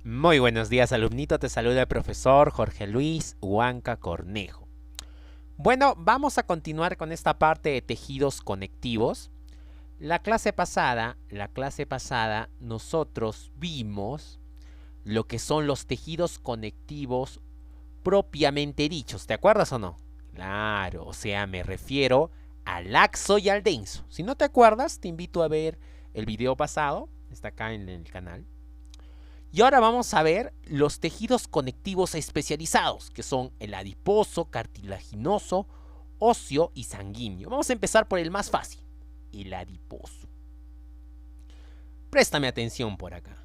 Muy buenos días, alumnito. Te saluda el profesor Jorge Luis Huanca Cornejo. Bueno, vamos a continuar con esta parte de tejidos conectivos. La clase pasada, nosotros vimos lo que son los tejidos conectivos propiamente dichos. ¿Te acuerdas o no? Claro, o sea, me refiero al laxo y al denso. Si no te acuerdas, te invito a ver el video pasado. Está acá en el canal. Y ahora vamos a ver los tejidos conectivos especializados, que son el adiposo, cartilaginoso, óseo y sanguíneo. Vamos a empezar por el más fácil, el adiposo. Préstame atención por acá.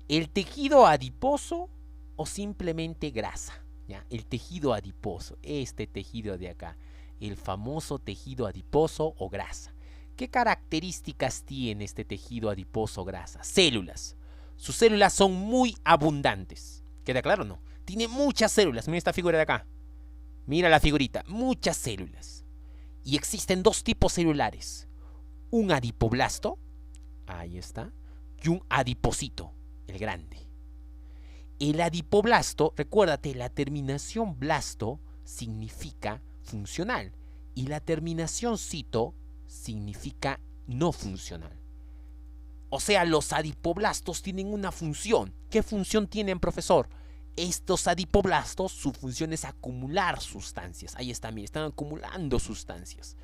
¿El tejido adiposo o simplemente grasa? ¿Ya? El tejido adiposo, este tejido de acá, el famoso tejido adiposo o grasa. ¿Qué características tiene este tejido adiposo o grasa? Células. Sus células son muy abundantes. ¿Queda claro o no? Tiene muchas células. Mira esta figura de acá. Mira la figurita. Muchas células. Y existen dos tipos celulares. Un adipoblasto. Ahí está. Y un adiposito. El grande. El adipoblasto, recuérdate, la terminación blasto significa funcional. Y la terminación cito significa no funcional. O sea, los adipoblastos tienen una función. ¿Qué función tienen, profesor? Estos adipoblastos, su función es acumular sustancias. Ahí está, mira, están acumulando sustancias.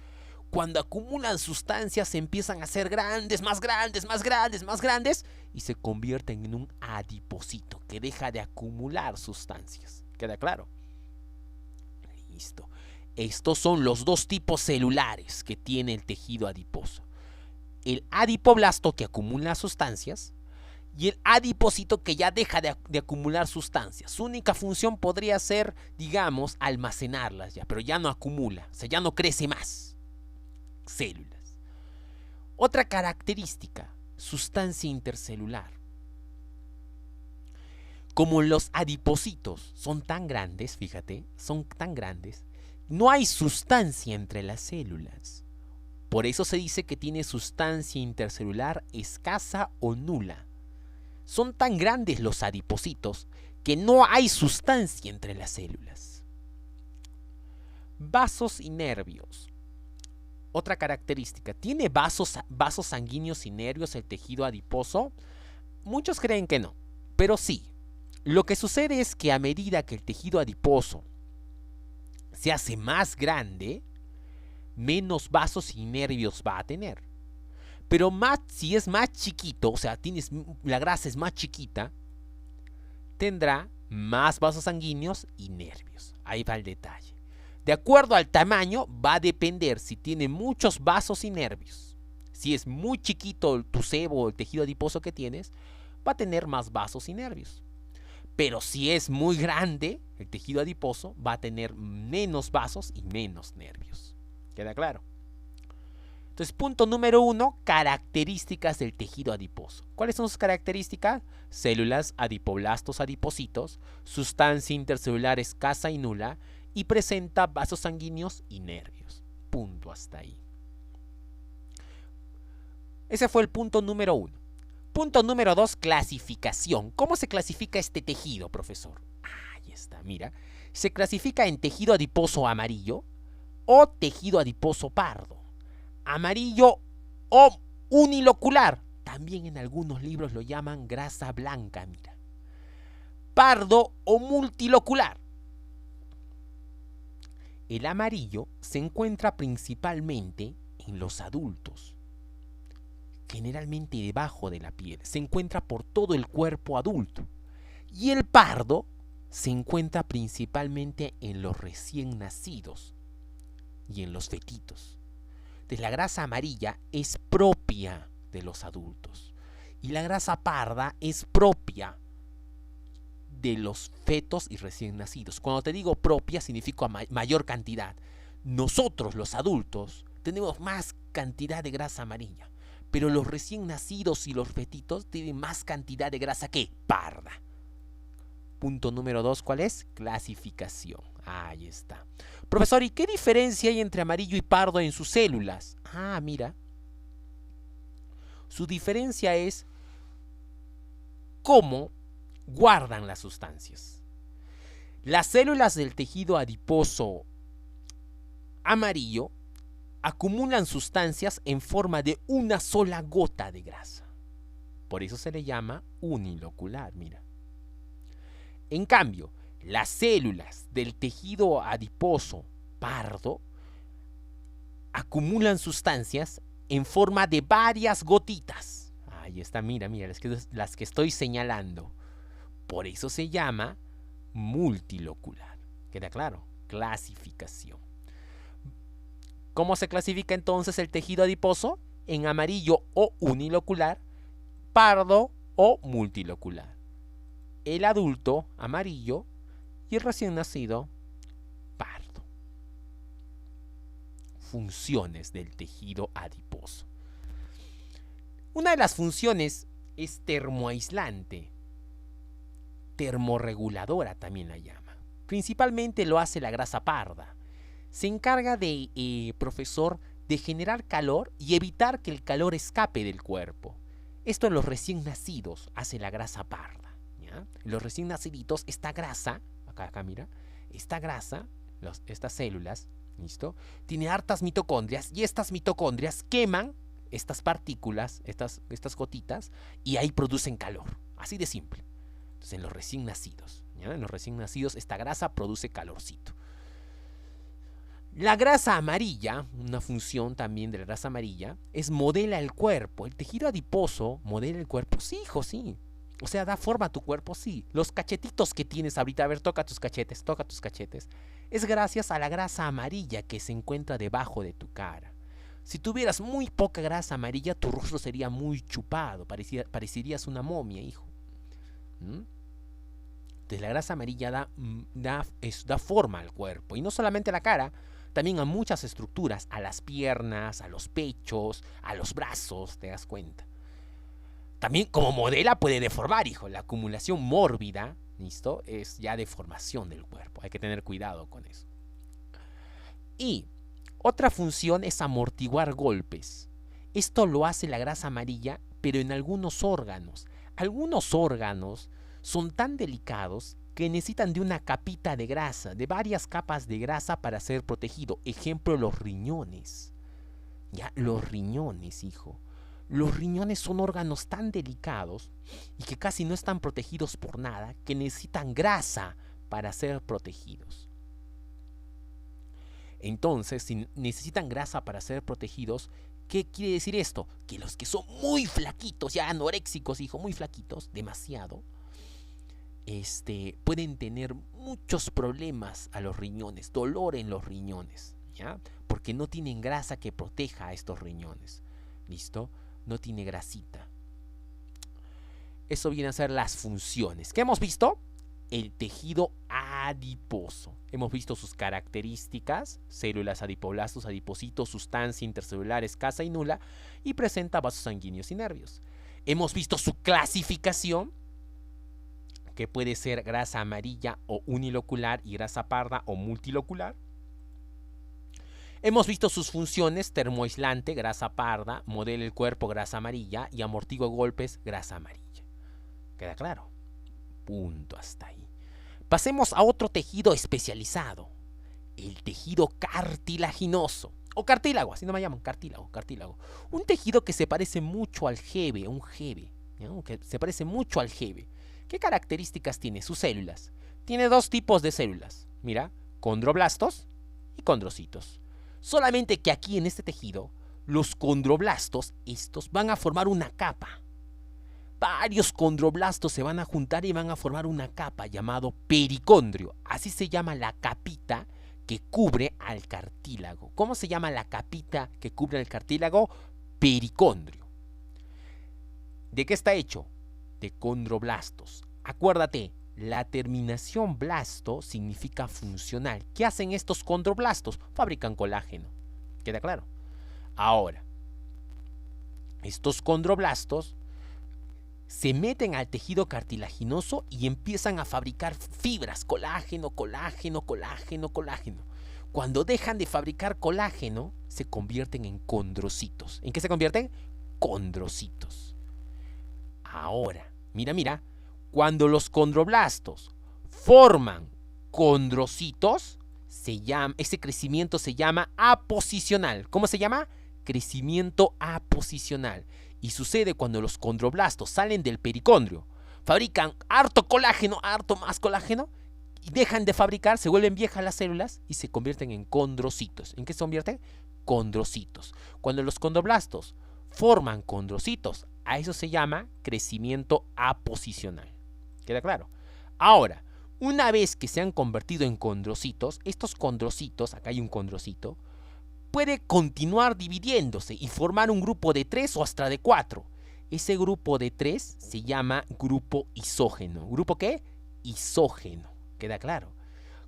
Cuando acumulan sustancias, se empiezan a hacer grandes, más grandes, más grandes, más grandes, y se convierten en un adiposito que deja de acumular sustancias. ¿Queda claro? Listo. Estos son los dos tipos celulares que tiene el tejido adiposo. El adipoblasto que acumula sustancias y el adiposito que ya deja de acumular sustancias. Su única función podría ser, digamos, almacenarlas ya, pero ya no acumula, o sea, ya no crece más células. Otra característica, sustancia intercelular. Como los adipocitos son tan grandes, fíjate, son tan grandes, no hay sustancia entre las células. Por eso se dice que tiene sustancia intercelular escasa o nula. Son tan grandes los adipocitos que no hay sustancia entre las células. Vasos y nervios. Otra característica, ¿tiene vasos sanguíneos y nervios el tejido adiposo? Muchos creen que no, pero sí. Lo que sucede es que a medida que el tejido adiposo se hace más grande, menos vasos y nervios va a tener. Pero más, si es más chiquito, o sea, la grasa es más chiquita, tendrá más vasos sanguíneos y nervios. Ahí va el detalle. De acuerdo al tamaño, va a depender si tiene muchos vasos y nervios. Si es muy chiquito tu sebo o el tejido adiposo que tienes, va a tener más vasos y nervios. Pero si es muy grande, el tejido adiposo va a tener menos vasos y menos nervios. ¿Queda claro? Entonces, punto número 1, características del tejido adiposo. ¿Cuáles son sus características? Células, adipoblastos, adipocitos, sustancia intercelular escasa y nula, y presenta vasos sanguíneos y nervios. Punto hasta ahí. Ese fue el punto número 1. Punto número 2, clasificación. ¿Cómo se clasifica este tejido, profesor? Ahí está, mira. Se clasifica en tejido adiposo amarillo o tejido adiposo pardo. Amarillo o unilocular. También en algunos libros lo llaman grasa blanca, mira. Pardo o multilocular. El amarillo se encuentra principalmente en los adultos, generalmente debajo de la piel. Se encuentra por todo el cuerpo adulto. Y el pardo se encuentra principalmente en los recién nacidos y en los fetitos. Entonces, la grasa amarilla es propia de los adultos y la grasa parda es propia de los fetos y recién nacidos. Cuando te digo propia, significa mayor cantidad. Nosotros, los adultos, tenemos más cantidad de grasa amarilla, pero los recién nacidos y los fetitos tienen más cantidad de grasa que parda. Punto número 2, ¿cuál es? Clasificación. Ahí está. Profesor, ¿y qué diferencia hay entre amarillo y pardo en sus células? Ah, mira. Su diferencia es cómo guardan las sustancias. Las células del tejido adiposo amarillo acumulan sustancias en forma de una sola gota de grasa. Por eso se le llama unilocular, mira. En cambio, las células del tejido adiposo pardo acumulan sustancias en forma de varias gotitas. Ahí está, mira, las que estoy señalando. Por eso se llama multilocular. ¿Queda claro? Clasificación. ¿Cómo se clasifica entonces el tejido adiposo? En amarillo o unilocular, pardo o multilocular. El adulto, amarillo, y el recién nacido, pardo. Funciones del tejido adiposo. Una de las funciones es termoaislante, termorreguladora también la llama. Principalmente lo hace la grasa parda. Se encarga profesor, de generar calor y evitar que el calor escape del cuerpo. Esto en los recién nacidos hace la grasa parda. ¿Ya? En los recién naciditos, esta grasa, acá mira, esta grasa, estas células, ¿listo? Tiene hartas mitocondrias y estas mitocondrias queman estas partículas, estas gotitas, y ahí producen calor. Así de simple. Entonces, en los recién nacidos, ¿ya? En los recién nacidos, esta grasa produce calorcito. La grasa amarilla, una función también de la grasa amarilla, es modela el cuerpo. El tejido adiposo modela el cuerpo. Sí, hijo, sí. O sea, da forma a tu cuerpo, sí. Los cachetitos que tienes ahorita, a ver, toca tus cachetes. Es gracias a la grasa amarilla que se encuentra debajo de tu cara. Si tuvieras muy poca grasa amarilla, tu rostro sería muy chupado. Parecerías una momia, hijo. Entonces la grasa amarilla da forma al cuerpo. Y no solamente a la cara, también a muchas estructuras, a las piernas, a los pechos, a los brazos, te das cuenta. También como modela puede deformar, hijo. La acumulación mórbida, ¿listo? Es ya deformación del cuerpo. Hay que tener cuidado con eso. Y otra función es amortiguar golpes. Esto lo hace la grasa amarilla, pero en algunos órganos. Algunos órganos son tan delicados que necesitan de una capita de grasa, de varias capas de grasa para ser protegido. Ejemplo, los riñones. Ya, los riñones, hijo. Los riñones son órganos tan delicados y que casi no están protegidos por nada, que necesitan grasa para ser protegidos. Entonces, si necesitan grasa para ser protegidos, ¿qué quiere decir esto? Que los que son muy flaquitos, ya anoréxicos, hijo, muy flaquitos, demasiado, pueden tener muchos problemas a los riñones, dolor en los riñones, ¿ya? Porque no tienen grasa que proteja a estos riñones, ¿listo? No tiene grasita. Eso viene a ser las funciones. ¿Qué hemos visto? El tejido adiposo. Hemos visto sus características: células, adipoblastos, adipocitos, sustancia intercelular escasa y nula, y presenta vasos sanguíneos y nervios. Hemos visto su clasificación, que puede ser grasa amarilla o unilocular y grasa parda o multilocular. Hemos visto sus funciones: termoaislante, grasa parda, modela el cuerpo, grasa amarilla, y amortigua golpes, grasa amarilla. ¿Queda claro? Punto, hasta ahí. Pasemos a otro tejido especializado, el tejido cartilaginoso, o cartílago, así no me llaman, cartílago. Un tejido que se parece mucho al jeve, ¿no? Que se parece mucho al jeve. ¿Qué características tiene? Sus células. Tiene dos tipos de células. Mira, condroblastos y condrocitos. Solamente que aquí en este tejido, los condroblastos, estos van a formar una capa. Varios condroblastos se van a juntar y van a formar una capa llamado pericondrio. Así se llama la capita que cubre al cartílago. ¿Cómo se llama la capita que cubre al cartílago? Pericondrio. ¿De qué está hecho? De condroblastos. Acuérdate, la terminación blasto significa funcional. ¿Qué hacen estos condroblastos? Fabrican colágeno. ¿Queda claro? Ahora, estos condroblastos se meten al tejido cartilaginoso y empiezan a fabricar fibras, colágeno. Cuando dejan de fabricar colágeno, se convierten en condrocitos. ¿En qué se convierten? Condrocitos. Ahora, mira, Cuando los condroblastos forman condrocitos, ese crecimiento se llama aposicional. ¿Cómo se llama? Crecimiento aposicional. Y sucede cuando los condroblastos salen del pericondrio, fabrican harto colágeno, harto más colágeno, y dejan de fabricar, se vuelven viejas las células y se convierten en condrocitos. ¿En qué se convierten? Condrocitos. Cuando los condroblastos forman condrocitos, a eso se llama crecimiento aposicional. ¿Queda claro? Ahora, una vez que se han convertido en condrocitos, estos condrocitos, acá hay un condrocito, puede continuar dividiéndose y formar un grupo de 3 o hasta de 4. Ese grupo de 3 se llama grupo isógeno. ¿Grupo qué? Isógeno. ¿Queda claro?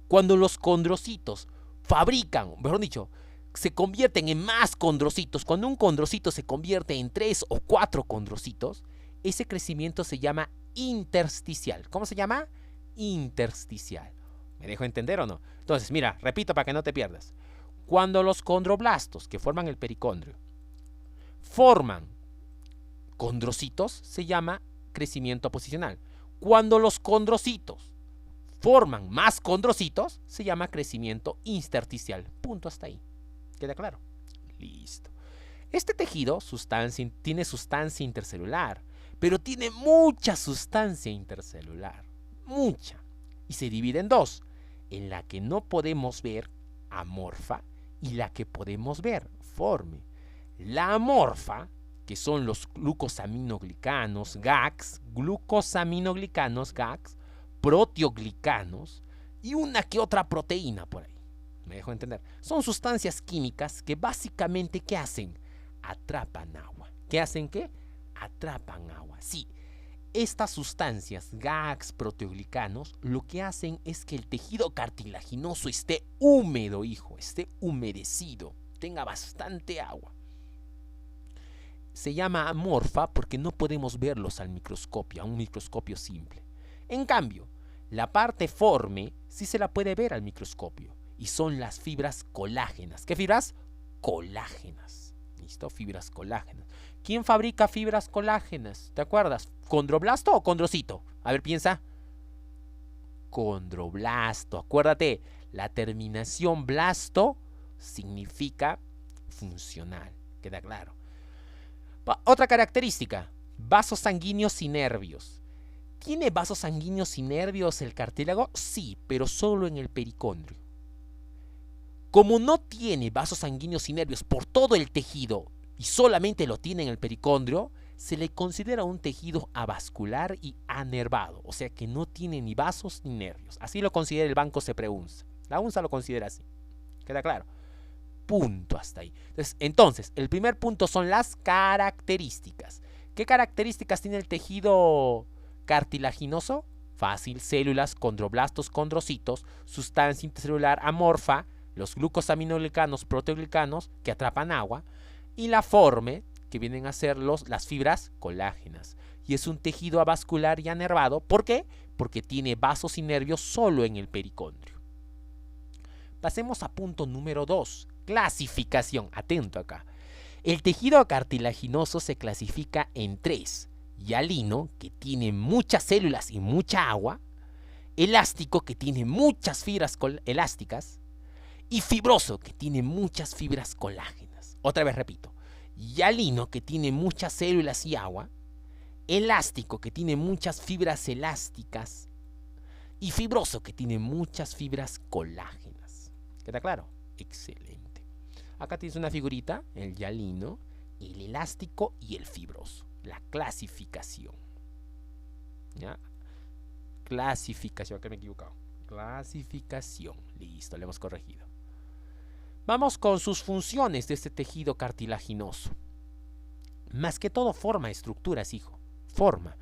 Cuando los condrocitos fabrican, mejor dicho, se convierten en más condrocitos, cuando un condrocito se convierte en 3 o 4 condrocitos, ese crecimiento se llama intersticial. ¿Cómo se llama? Intersticial. ¿Me dejo entender o no? Entonces, mira, repito para que no te pierdas. Cuando los condroblastos que forman el pericondrio forman condrocitos, se llama crecimiento aposicional. Cuando los condrocitos forman más condrocitos, se llama crecimiento intersticial. Punto, hasta ahí. ¿Queda claro? Listo. Este tejido tiene sustancia intercelular, pero tiene mucha sustancia intercelular. Mucha. Y se divide en dos. En la que no podemos ver, amorfa, y la que podemos ver, forme. La amorfa, que son los glucosaminoglicanos, GAGs, proteoglicanos, y una que otra proteína por ahí. ¿Me dejo entender? Son sustancias químicas que básicamente, ¿qué hacen? Atrapan agua. ¿Qué hacen qué? Atrapan agua. Sí, estas sustancias, GAGs, proteoglicanos, lo que hacen es que el tejido cartilaginoso esté húmedo, esté humedecido, tenga bastante agua. Se llama amorfa porque no podemos verlos al microscopio, a un microscopio simple. En cambio, la parte forme sí se la puede ver al microscopio y son las fibras colágenas. ¿Qué fibras? Colágenas. ¿Listo? Fibras colágenas. ¿Quién fabrica fibras colágenas? ¿Te acuerdas? ¿Condroblasto o condrocito? A ver, piensa. Condroblasto. Acuérdate, la terminación blasto significa funcional. ¿Queda claro? Otra característica, vasos sanguíneos y nervios. ¿Tiene vasos sanguíneos y nervios el cartílago? Sí, pero solo en el pericondrio. Como no tiene vasos sanguíneos y nervios por todo el tejido y solamente lo tiene en el pericondrio, se le considera un tejido avascular y anervado, o sea que no tiene ni vasos ni nervios. Así lo considera el Banco CEPRE-UNSA. La UNSA lo considera así. ¿Queda claro? Punto, hasta ahí. Entonces, el primer punto son las características. ¿Qué características tiene el tejido cartilaginoso? Fácil, células, condroblastos, condrocitos, sustancia intercelular amorfa, los glucosaminoglicanos, proteoglicanos que atrapan agua, y la forme, que vienen a ser las fibras colágenas. Y es un tejido avascular y anervado. ¿Por qué? Porque tiene vasos y nervios solo en el pericondrio. Pasemos a punto número 2. Clasificación. Atento acá. El tejido cartilaginoso se clasifica en 3. Hialino, que tiene muchas células y mucha agua. Elástico, que tiene muchas fibras elásticas. Y fibroso, que tiene muchas fibras colágenas. Otra vez repito. Hialino, que tiene muchas células y agua. Elástico, que tiene muchas fibras elásticas. Y fibroso, que tiene muchas fibras colágenas. ¿Queda claro? Excelente. Acá tienes una figurita, el hialino, el elástico y el fibroso. La clasificación. ¿Ya? Clasificación, acá me he equivocado. Clasificación. Listo, le hemos corregido. Vamos con sus funciones de este tejido cartilaginoso. Más que todo forma estructuras, hijo. Forma.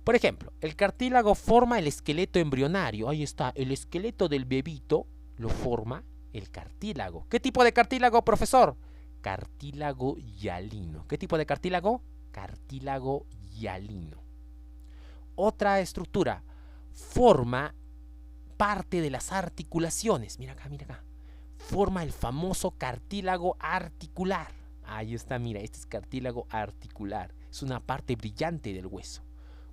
Por ejemplo, el cartílago forma el esqueleto embrionario. Ahí está, el esqueleto del bebito lo forma el cartílago. ¿Qué tipo de cartílago, profesor? Cartílago hialino. ¿Qué tipo de cartílago? Cartílago hialino. Otra estructura. Forma parte de las articulaciones. Mira acá, mira acá. Forma el famoso cartílago articular. Ahí está, mira, este es cartílago articular. Es una parte brillante del hueso.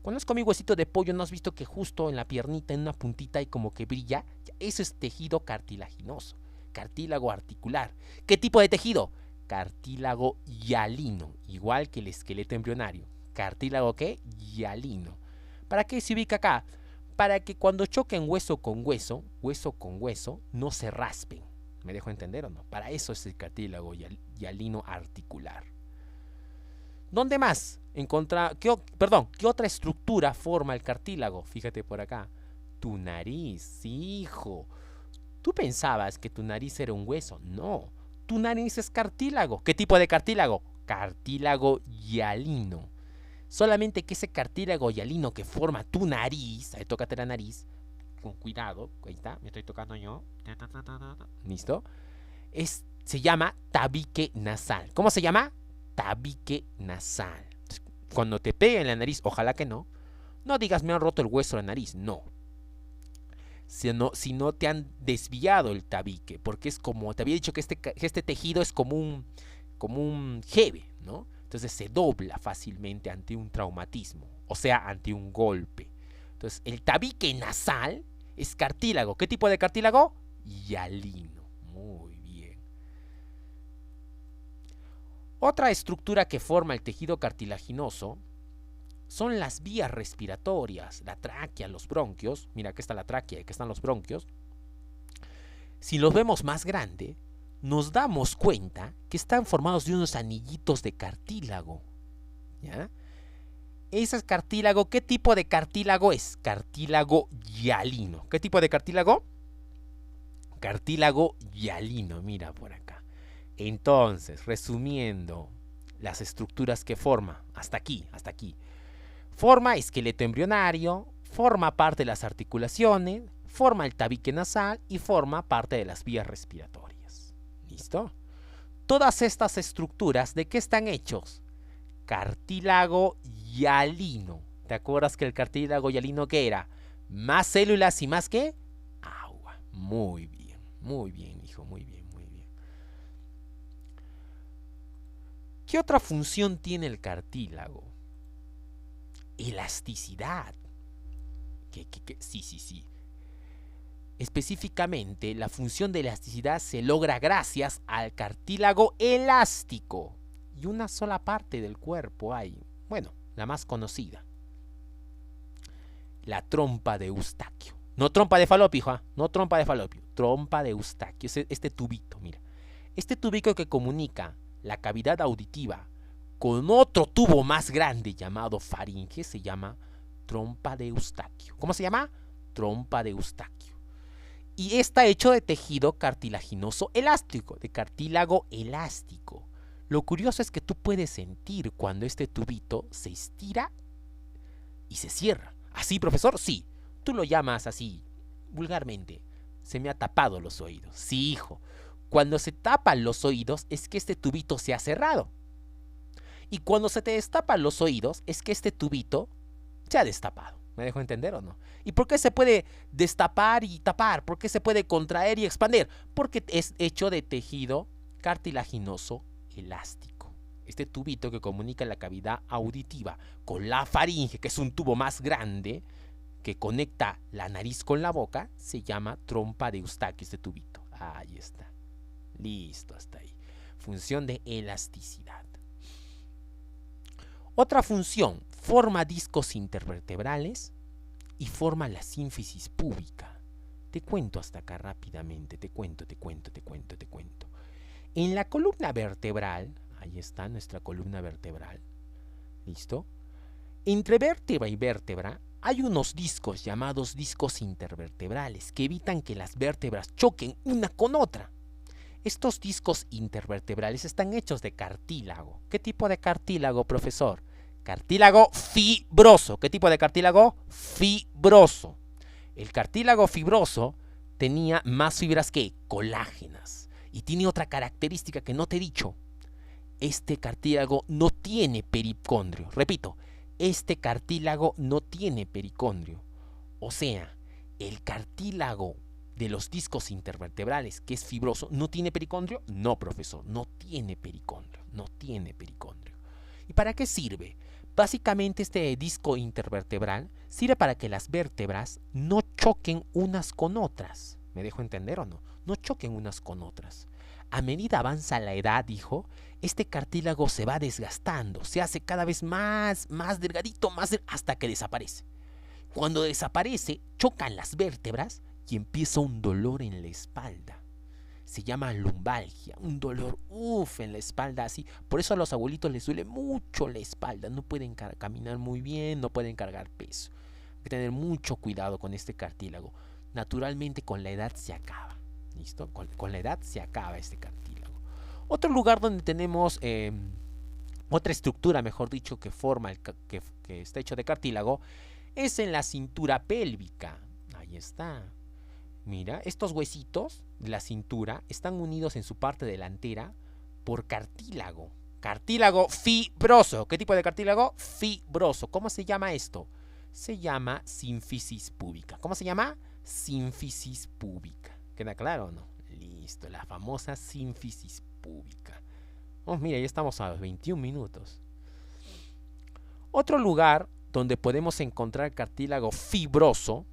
Cuando has comido huesito de pollo, ¿no has visto que justo en la piernita, en una puntita, hay como que brilla? Eso es tejido cartilaginoso, cartílago articular. ¿Qué tipo de tejido? Cartílago hialino, igual que el esqueleto embrionario. ¿Cartílago qué? Hialino. ¿Para qué se ubica acá? Para que cuando choquen hueso con hueso, no se raspen. ¿Me dejo entender o no? Para eso es el cartílago hialino articular. ¿Dónde más? ¿Qué otra estructura forma el cartílago? Fíjate por acá. Tu nariz, sí, hijo. ¿Tú pensabas que tu nariz era un hueso? No. Tu nariz es cartílago. ¿Qué tipo de cartílago? Cartílago hialino. Solamente que ese cartílago hialino que forma tu nariz, ahí tócate la nariz, con cuidado, ahí está, me estoy tocando yo. ¿Listo? Se llama tabique nasal. ¿Cómo se llama? Tabique nasal. Cuando te pega en la nariz, ojalá que no digas me han roto el hueso de la nariz, no. Si no te han desviado el tabique, porque es como, te había dicho que este tejido es como un jeve, ¿no? Entonces se dobla fácilmente ante un traumatismo, o sea, ante un golpe. Entonces el tabique nasal es cartílago. ¿Qué tipo de cartílago? Hialino. Muy bien. Otra estructura que forma el tejido cartilaginoso son las vías respiratorias, la tráquea, los bronquios. Mira, aquí está la tráquea y aquí están los bronquios. Si los vemos más grande, nos damos cuenta que están formados de unos anillitos de cartílago. ¿Ya? Ese es cartílago. ¿Qué tipo de cartílago es? Cartílago hialino. ¿Qué tipo de cartílago? Cartílago hialino, mira por acá. Entonces, resumiendo las estructuras que forma, hasta aquí. Forma esqueleto embrionario, forma parte de las articulaciones, forma el tabique nasal y forma parte de las vías respiratorias. ¿Listo? Todas estas estructuras, ¿de qué están hechos? Cartílago hialino. ¿Te acuerdas que el cartílago hialino qué era? Más células y más ¿qué? Agua. Muy bien, hijo, muy bien. ¿Qué otra función tiene el cartílago? Elasticidad. Sí. Específicamente, la función de elasticidad se logra gracias al cartílago elástico. Y una sola parte del cuerpo hay, bueno, la más conocida. La trompa de Eustaquio. No trompa de falopio, hijo, no trompa de falopio. Trompa de Eustaquio, este tubito, mira. Este tubito que comunica la cavidad auditiva con otro tubo más grande llamado faringe se llama trompa de Eustaquio. ¿Cómo se llama? Trompa de Eustaquio. Y está hecho de tejido cartilaginoso elástico, de cartílago elástico. Lo curioso es que tú puedes sentir cuando este tubito se estira y se cierra. ¿Así, profesor? Sí. Tú lo llamas así, vulgarmente. Se me ha tapado los oídos. Sí, hijo. Cuando se tapan los oídos es que este tubito se ha cerrado. Y cuando se te destapan los oídos es que este tubito se ha destapado. ¿Me dejo entender o no? ¿Y por qué se puede destapar y tapar? ¿Por qué se puede contraer y expandir? Porque es hecho de tejido cartilaginoso elástico. Este tubito que comunica la cavidad auditiva con la faringe, que es un tubo más grande que conecta la nariz con la boca, se llama trompa de Eustaquio, este tubito. Ahí está. Listo, hasta ahí. Función de elasticidad. Otra función, forma discos intervertebrales y forma la sínfisis púbica. Te cuento hasta acá rápidamente, te cuento. En la columna vertebral, ahí está nuestra columna vertebral, ¿listo? Entre vértebra y vértebra hay unos discos llamados discos intervertebrales que evitan que las vértebras choquen una con otra. Estos discos intervertebrales están hechos de cartílago. ¿Qué tipo de cartílago, profesor? Cartílago fibroso. ¿Qué tipo de cartílago? Fibroso. El cartílago fibroso tenía más fibras que colágenas. Y tiene otra característica que no te he dicho. Este cartílago no tiene pericondrio. Repito, este cartílago no tiene pericondrio. O sea, el cartílago de los discos intervertebrales, que es fibroso, ¿no tiene pericondrio? No, profesor, no tiene pericondrio. ¿Y para qué sirve? Básicamente este disco intervertebral sirve para que las vértebras no choquen unas con otras. ¿Me dejo entender o no? No choquen unas con otras. A medida avanza la edad, dijo, este cartílago se va desgastando, se hace cada vez más delgadito, hasta que desaparece. Cuando desaparece, chocan las vértebras y empieza un dolor en la espalda. Se llama lumbalgia, un dolor en la espalda así. Por eso a los abuelitos les duele mucho la espalda, no pueden caminar muy bien, no pueden cargar peso. Hay que tener mucho cuidado con este cartílago. Naturalmente con la edad se acaba. ¿Listo? Con la edad se acaba este cartílago. Otro lugar donde tenemos otra estructura, mejor dicho, que está hecho de cartílago, es en la cintura pélvica. Ahí está. Mira, estos huesitos de la cintura están unidos en su parte delantera por cartílago. Cartílago fibroso. ¿Qué tipo de cartílago? Fibroso. ¿Cómo se llama esto? Se llama sínfisis púbica. ¿Cómo se llama? Sínfisis púbica. ¿Queda claro o no? Listo, la famosa sínfisis púbica. Mira, ya estamos a los 21 minutos. Otro lugar donde podemos encontrar cartílago fibroso,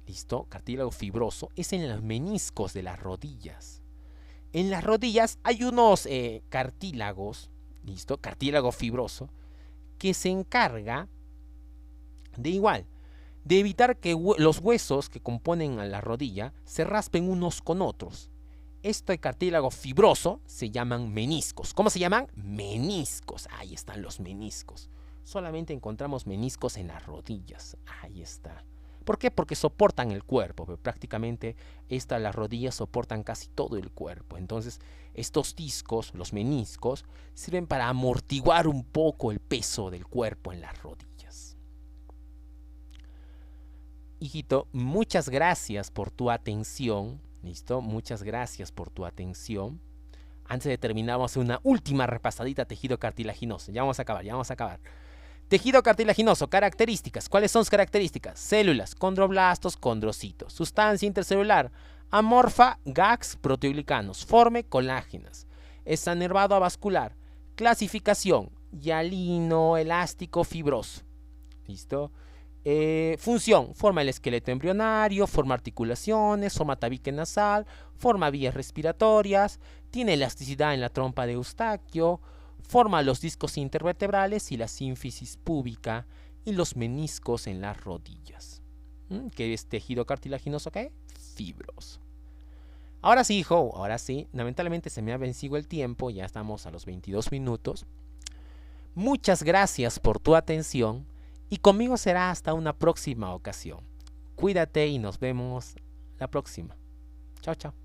¿listo? Cartílago fibroso, es en los meniscos de las rodillas. En las rodillas hay unos cartílagos, ¿listo? Cartílago fibroso, que se encarga de evitar que los huesos que componen a la rodilla se raspen unos con otros. Este cartílago fibroso se llaman meniscos. ¿Cómo se llaman? Meniscos. Ahí están los meniscos. Solamente encontramos meniscos en las rodillas. Ahí está. ¿Por qué? Porque soportan el cuerpo. Pero prácticamente las rodillas soportan casi todo el cuerpo. Entonces, estos discos, los meniscos, sirven para amortiguar un poco el peso del cuerpo en las rodillas. Hijito, muchas gracias por tu atención. ¿Listo? Muchas gracias por tu atención. Antes de terminar, vamos a hacer una última repasadita a tejido cartilaginoso. Ya vamos a acabar. Tejido cartilaginoso, características. ¿Cuáles son sus características? Células, condroblastos, condrocitos. Sustancia intercelular, amorfa, gags, proteoglicanos. Forme, colágenas. Es anervado avascular. Clasificación, hialino, elástico, fibroso. ¿Listo? Función, forma el esqueleto embrionario, forma articulaciones, forma tabique nasal, forma vías respiratorias, tiene elasticidad en la trompa de Eustaquio, forma los discos intervertebrales y la sínfisis púbica y los meniscos en las rodillas. ¿Qué es tejido cartilaginoso? ¿Qué? Fibroso. Ahora sí, hijo, ahora sí. Lamentablemente se me ha vencido el tiempo, ya estamos a los 22 minutos. Muchas gracias por tu atención y conmigo será hasta una próxima ocasión. Cuídate y nos vemos la próxima. Chao, chao.